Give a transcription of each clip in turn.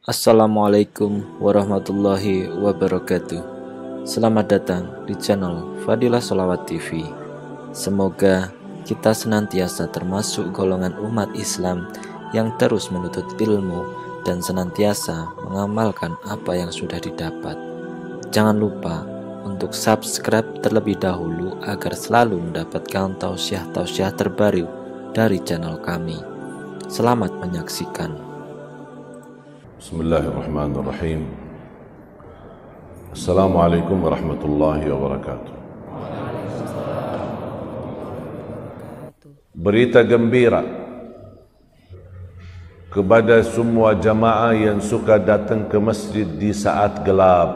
Assalamualaikum warahmatullahi wabarakatuh. Selamat datang di channel Fadilah Sholawat TV. Semoga kita senantiasa termasuk golongan umat Islam yang terus menuntut ilmu dan senantiasa mengamalkan apa yang sudah didapat. Jangan lupa untuk subscribe terlebih dahulu agar selalu mendapatkan tausiah-tausiah terbaru dari channel kami. Selamat menyaksikan. Bismillahirrahmanirrahim. Assalamualaikum warahmatullahi wabarakatuh. Berita gembira kepada semua jamaah yang suka datang ke masjid di saat gelap.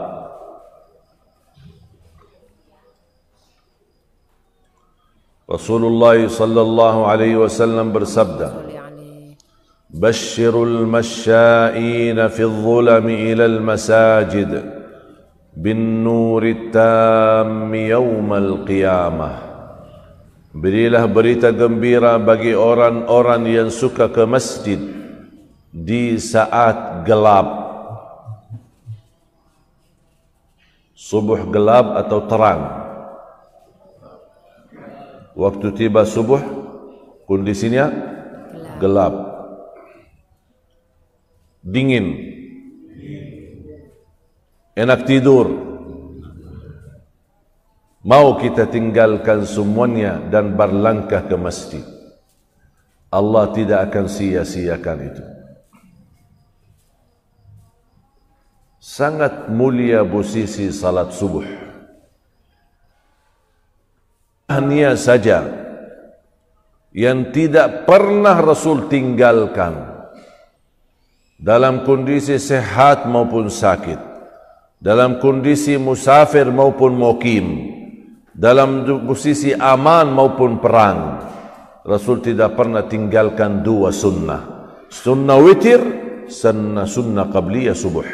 Rasulullah sallallahu alaihi wasallam bersabda, بشر المشائين في الظلم إلى المساجد بالنور التام يوم القيامة. Berilah berita gembira bagi orang-orang yang suka ke masjid di saat gelap. Subuh gelap atau terang. Waktu tiba subuh, kondisinya gelap. Dingin, enak tidur, mau kita tinggalkan semuanya dan berlangkah ke masjid. Allah tidak akan sia-siakan itu. Sangat mulia posisi salat subuh. Hanya saja yang tidak pernah Rasul tinggalkan dalam kondisi sehat maupun sakit, dalam kondisi musafir maupun mukim, dalam posisi aman maupun perang, Rasul tidak pernah tinggalkan dua sunnah, sunnah witir, sunnah qabliyah subuh.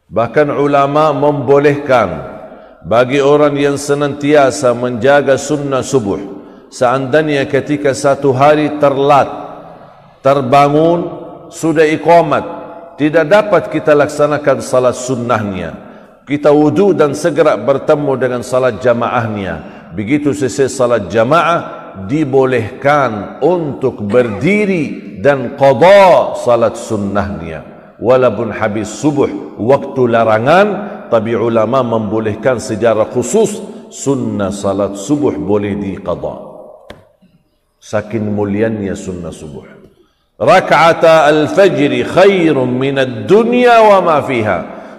Bahkan ulama membolehkan bagi orang yang senantiasa menjaga sunnah subuh, seandainya ketika satu hari terbangun, sudah iqamat, tidak dapat kita laksanakan salat sunnahnya, kita wudu dan segera bertemu dengan salat jamaahnya. Begitu selesai salat jamaah, dibolehkan untuk berdiri dan qada salat sunnahnya. Walaupun habis subuh waktu larangan, tapi ulama membolehkan secara khusus sunnah salat subuh boleh diqada. Saking mulianya sunnah subuh. Rak'ata al-fajr khairun min ad-dunya wa ma fiha.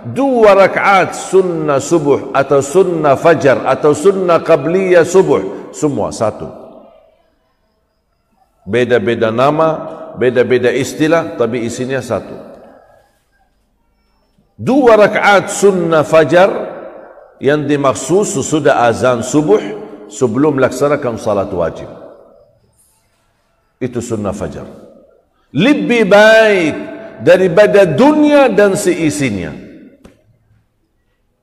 Dua rakaat sunnah subuh atau sunnah fajar atau sunnah qabliyah subuh, semua satu. Beda-beda nama, beda-beda istilah, tapi isinya satu. Dua rakaat sunnah fajar yang dimaksud sesudah azan subuh sebelum melaksanakan salat wajib. Itu sunnah fajar. Lebih baik daripada dunia dan seisinya.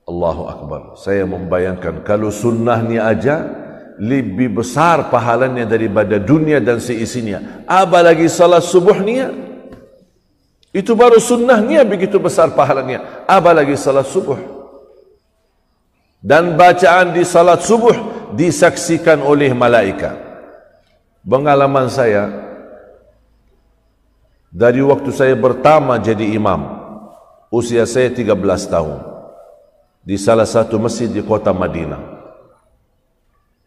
Allahu Akbar. Saya membayangkan kalau sunnahnya aja lebih besar pahalanya daripada dunia dan seisinya, apalagi salat subuhnya. Itu baru sunnahnya begitu besar pahalanya, apalagi salat subuh. Dan bacaan di salat subuh disaksikan oleh malaikat. Pengalaman saya dari waktu saya pertama jadi imam, usia saya 13 tahun, di salah satu masjid di kota Madinah,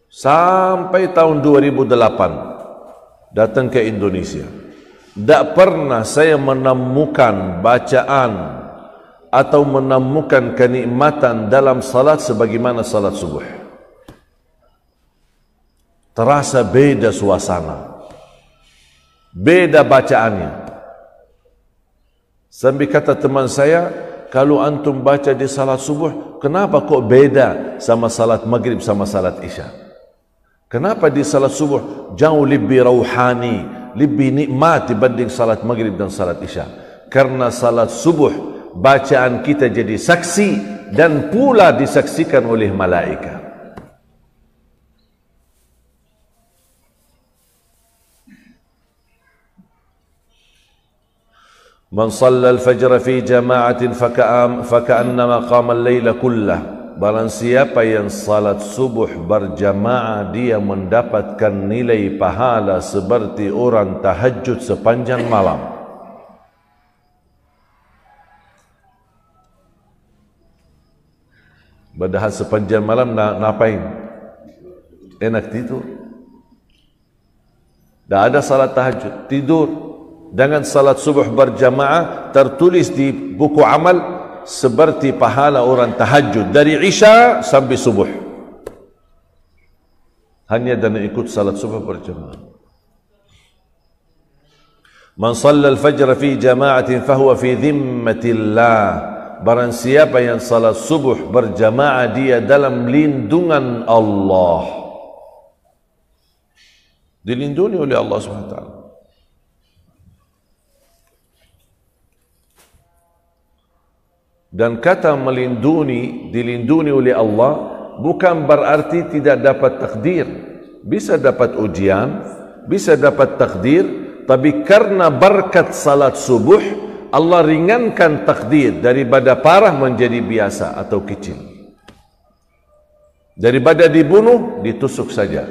sampai tahun 2008 datang ke Indonesia, tidak pernah saya menemukan bacaan atau menemukan kenikmatan dalam salat sebagaimana salat subuh. Terasa beda suasana, beda bacaannya. Sampai kata teman saya, kalau antum baca di salat subuh, kenapa kok beda sama salat maghrib sama salat isya? Kenapa di salat subuh jauh lebih rauhani, lebih nikmat dibanding salat maghrib dan salat isya? Karena salat subuh bacaan kita jadi saksi dan pula disaksikan oleh malaikat. Man shalla al-fajr fi jama'atin faka'annama qama al-laila kullah. Barang siapa yang salat subuh berjamaah, dia mendapatkan nilai pahala seperti orang tahajud sepanjang malam. Padahal sepanjang malam ngapain? Enak tidur. Tak ada salat tahajud, tidur. Dengan salat subuh berjamaah tertulis di buku amal seperti pahala orang tahajud dari Isya sampai subuh. Hanya dan ikut salat subuh berjamaah. Man shalla al-fajr fi jama'atin fahuwa fi dhimmatillah. Barang siapa yang salat subuh berjamaah, dia dalam lindungan Allah. Dilindungi oleh Allah SWT. Dan kata melindungi, dilindungi oleh Allah, bukan berarti tidak dapat takdir. Bisa dapat ujian, bisa dapat takdir, tapi karena berkat salat subuh, Allah ringankan takdir daripada parah menjadi biasa atau kecil. Daripada dibunuh, ditusuk saja.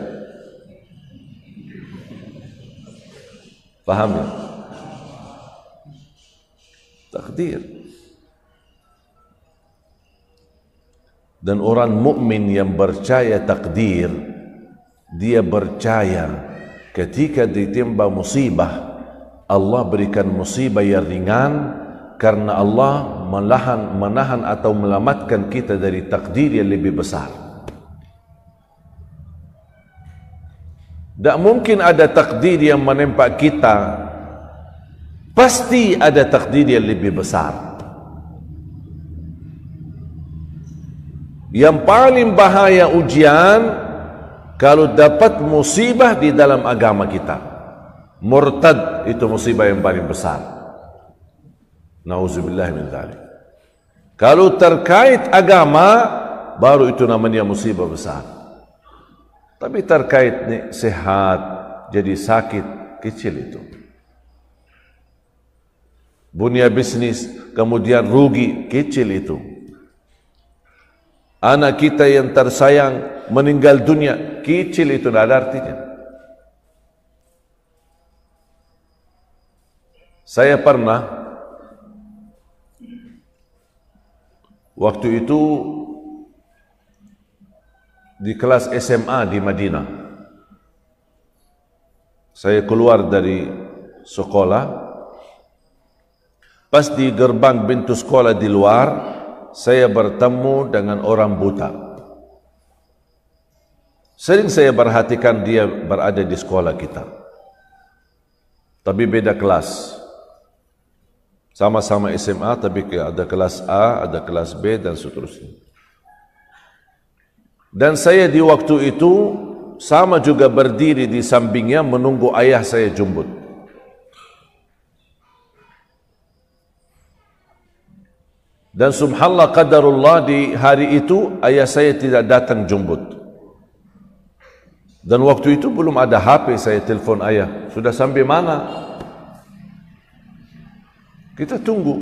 Faham ya? Takdir. Dan orang mukmin yang percaya takdir, dia percaya ketika ditimpa musibah, Allah berikan musibah yang ringan karena Allah menahan atau melamatkan kita dari takdir yang lebih besar. Tak mungkin ada takdir yang menimpa kita, pasti ada takdir yang lebih besar. Yang paling bahaya ujian kalau dapat musibah di dalam agama kita. Murtad itu musibah yang paling besar. Nauzubillah min dzalik. Kalau terkait agama, baru itu namanya musibah besar. Tapi terkait sehat, jadi sakit, kecil itu. Punya bisnis, kemudian rugi, kecil itu. Anak kita yang tersayang meninggal dunia, kecil itu, tidak ada artinya. Saya pernah waktu itu di kelas SMA di Madinah. Saya keluar dari sekolah, pas di gerbang pintu sekolah di luar, saya bertemu dengan orang buta. Sering saya perhatikan dia berada di sekolah kita, tapi beda kelas. Sama-sama SMA, tapi ada kelas A, ada kelas B, dan seterusnya. Dan saya di waktu itu sama juga berdiri di sampingnya menunggu ayah saya jemput. Dan subhanallah qadarullah, di hari itu ayah saya tidak datang jemput. Dan waktu itu belum ada HP, saya telepon ayah, sudah sampai mana? Kita tunggu.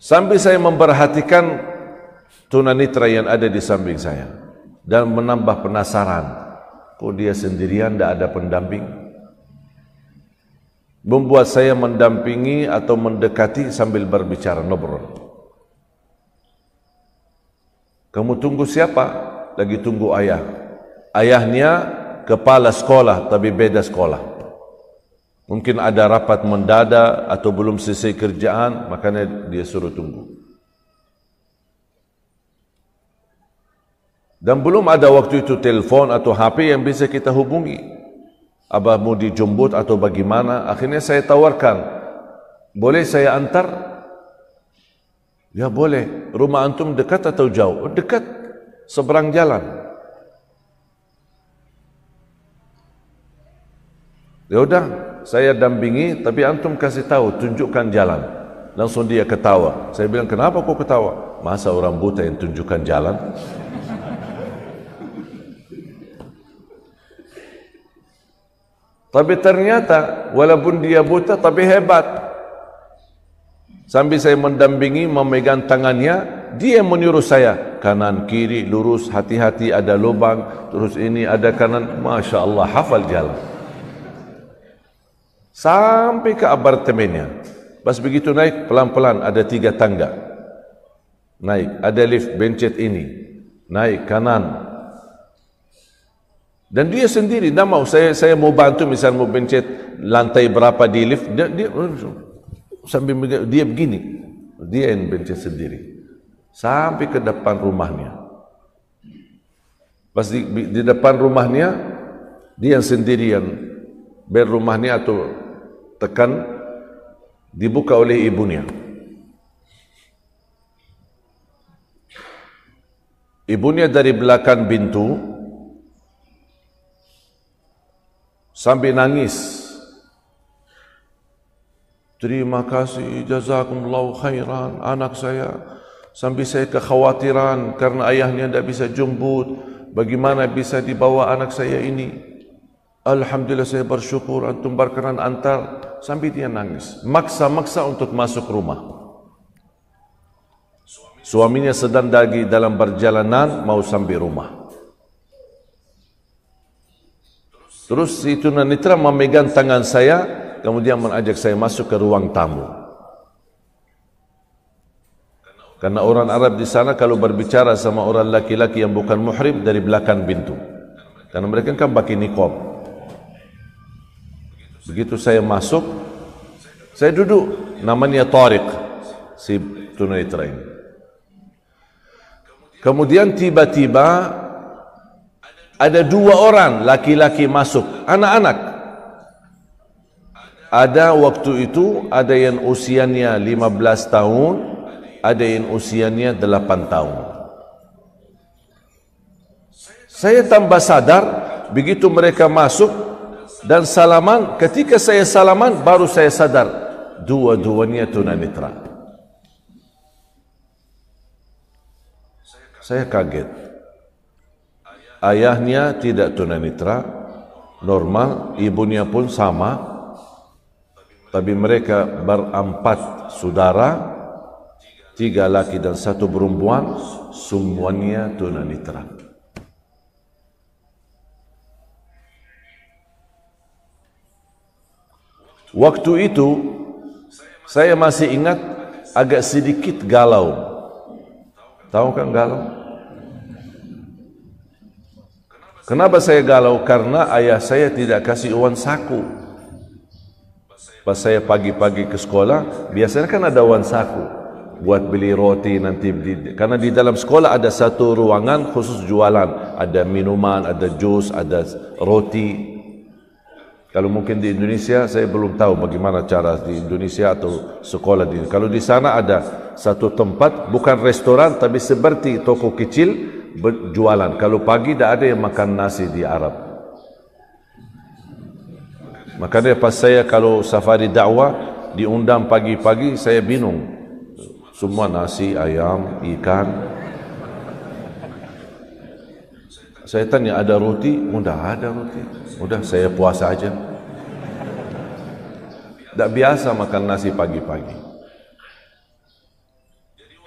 Sampai saya memperhatikan tunanetra yang ada di samping saya dan menambah penasaran, kok dia sendirian, tidak ada pendamping. Membuat saya mendampingi atau mendekati sambil berbicara, ngobrol. Kamu tunggu siapa? Lagi tunggu ayah. Ayahnya kepala sekolah, tapi beda sekolah. Mungkin ada rapat mendadak atau belum selesai kerjaan, makanya dia suruh tunggu. Dan belum ada waktu itu telefon atau HP yang bisa kita hubungi. Abah mau dijemput atau bagaimana? Akhirnya saya tawarkan, boleh saya antar? Ya boleh. Rumah antum dekat atau jauh? Oh, dekat, seberang jalan. Ya udah, saya dampingi, tapi antum kasih tahu, tunjukkan jalan. Langsung dia ketawa. Saya bilang, kenapa kau ketawa? Masa orang buta yang tunjukkan jalan? Tapi ternyata walaupun dia buta tapi hebat. Sambil saya mendampingi, memegang tangannya, dia yang menyuruh saya kanan kiri lurus, hati-hati ada lubang, terus ini ada kanan. Masya Allah, hafal jalan sampai ke apartemennya. Pas begitu naik pelan-pelan, ada 3 tangga naik, ada lift, bencet ini naik kanan, dan dia sendiri tidak mau. Saya mau bantu, misal mau bencet lantai berapa di lift, dia sambil dia begini, dia yang bencet sendiri sampai ke depan rumahnya. Pas di depan rumahnya, dia yang sendirian, bel rumahnya atau tekan, dibuka oleh ibunya. Ibunya dari belakang pintu sambil nangis. Terima kasih, jazakumullahu khairan, anak saya. Sambil saya kekhawatiran karena ayahnya tidak bisa jemput, bagaimana bisa dibawa anak saya ini. Alhamdulillah saya bersyukur, antum berkenan antar. Sambil dia nangis, maksa-maksa untuk masuk rumah. Suaminya sedang lagi dalam perjalanan mau sampai rumah. Terus si tunanetra memegang tangan saya, kemudian mengajak saya masuk ke ruang tamu. Karena orang Arab di sana kalau berbicara sama orang laki-laki yang bukan muhrim dari belakang pintu. Karena mereka kan pakai niqab. Begitu saya masuk, saya duduk, namanya Tariq, si tunanetra ini. Kemudian tiba-tiba ada 2 orang laki-laki masuk, anak-anak. Ada waktu itu, ada yang usianya 15 tahun, ada yang usianya 8 tahun. Saya tambah sadar, begitu mereka masuk dan salaman, ketika saya salaman, baru saya sadar, dua-duanya tunanetra. Saya kaget. Ayahnya tidak tunanetra, normal, ibunya pun sama, tapi mereka berempat saudara, 3 laki dan 1 perempuan, semuanya tunanetra. Waktu itu saya masih ingat agak sedikit galau. Tahu kan galau? Kenapa saya galau? Karena ayah saya tidak kasih uang saku. Pas saya pagi-pagi ke sekolah, biasanya kan ada uang saku buat beli roti nanti. Karena di dalam sekolah ada satu ruangan khusus jualan, ada minuman, ada jus, ada roti. Kalau mungkin di Indonesia, saya belum tahu bagaimana cara di Indonesia atau sekolah di. Kalau di sana ada satu tempat, bukan restoran, tapi seperti toko kecil berjualan. Kalau pagi tidak ada yang makan nasi di Arab. Makanya pas saya kalau safari dakwah diundang pagi-pagi, saya bingung. Semua nasi, ayam, ikan. Saya tanya, ada roti? Mudah ada roti. Mudah, saya puasa aja. Tak biasa makan nasi pagi-pagi.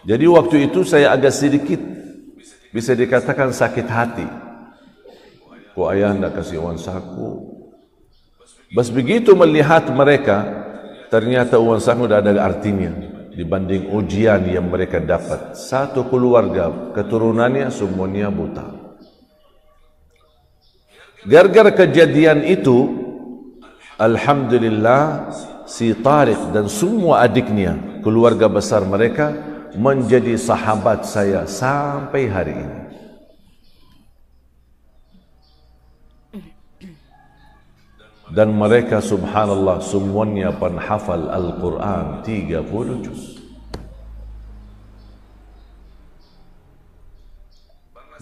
Jadi waktu itu saya agak sedikit, bisa dikatakan sakit hati. Kok ayah tidak kasih uang saku? Bas begitu melihat mereka, ternyata uang saku tidak ada artinya dibanding ujian yang mereka dapat. Satu keluarga, keturunannya semuanya buta. Gara-gara kejadian itu, alhamdulillah, si Tariq dan semua adiknya, keluarga besar mereka, menjadi sahabat saya sampai hari ini. Dan mereka subhanallah semuanya penghafal Al-Quran 30 juz.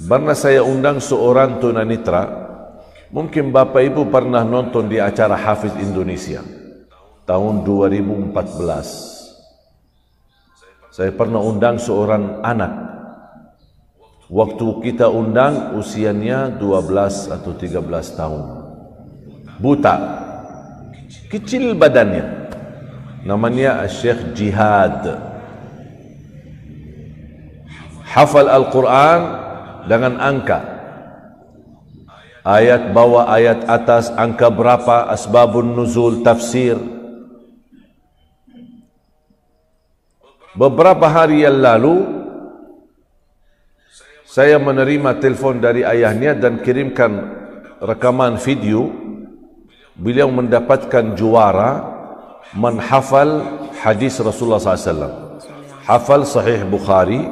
Pernah saya undang seorang tunanetra, mungkin Bapak Ibu pernah nonton di acara Hafiz Indonesia tahun 2014. Saya pernah undang seorang anak. Waktu kita undang usianya 12 atau 13 tahun. Buta. kecil badannya. Namanya Syekh Jihad. Hafal Al-Quran dengan angka. Ayat bawah, ayat atas, angka berapa, asbabun nuzul, tafsir. Beberapa hari yang lalu saya menerima telefon dari ayahnya dan kirimkan rekaman video. Beliau mendapatkan juara menghafal hadis Rasulullah SAW. Hafal Sahih Bukhari,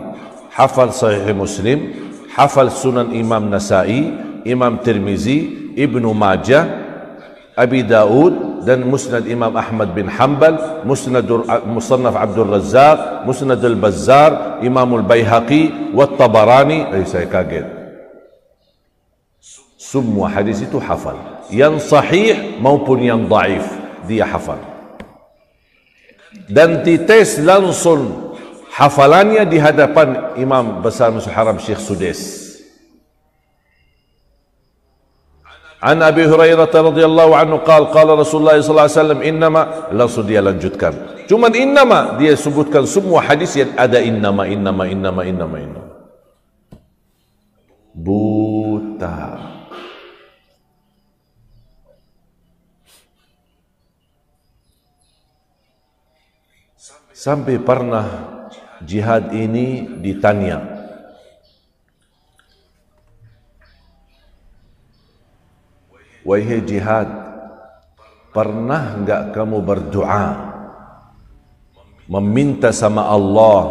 hafal Sahih Muslim, hafal Sunan Imam Nasai, Imam Tirmizi, Ibnu Majah, Abi Daud dan Musnad Imam Ahmad bin Hanbal, Musnad Abdul Razzaq, Musnad Al-Bazzar, Imam Al-Baihaqi, wa Tabarani. Saya kaget. Semua hadis itu hafal. Yang sahih maupun yang dhaif dia hafal. Dan dites langsung hafalannya di hadapan Imam Besar Masjidil Haram Syekh Sudais. An Abi Hurairah radhiyallahu anhu qala Rasulullah sallallahu alaihi wasallam innama, langsung dia lanjutkan. Cuma innama dia sebutkan semua hadis yang ada innama. Buta. Sampai pernah jihad ini ditanya, wahai jihad, pernah enggak kamu berdoa meminta sama Allah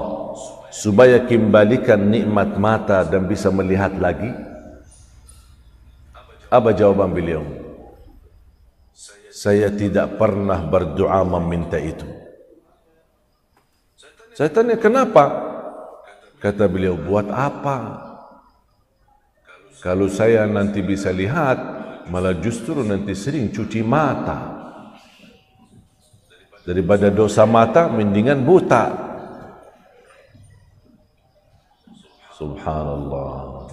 supaya kembalikan nikmat mata dan bisa melihat lagi? Apa jawaban beliau? Saya tidak pernah berdoa meminta itu. Saya tanya kenapa? Kata beliau, buat apa? Kalau saya nanti bisa lihat, malah justru nanti sering cuci mata. Daripada dosa mata, mendingan buta. Subhanallah.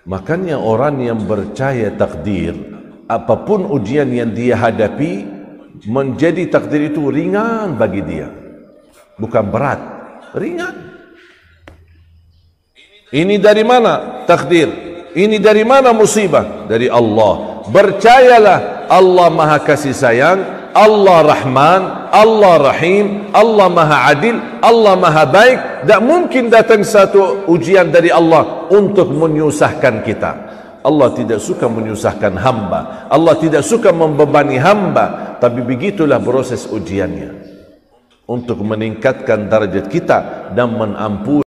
Makanya orang yang percaya takdir, apapun ujian yang dia hadapi, menjadi takdir itu ringan bagi dia. Bukan berat, ringan. Ini dari mana takdir? Ini dari mana musibah? Dari Allah. Percayalah Allah Maha Kasih Sayang, Allah Rahman, Allah Rahim, Allah Maha Adil, Allah Maha Baik. Tak mungkin datang satu ujian dari Allah untuk menyusahkan kita. Allah tidak suka menyusahkan hamba. Allah tidak suka membebani hamba. Tapi begitulah proses ujiannya. Untuk meningkatkan darjat kita dan menampuni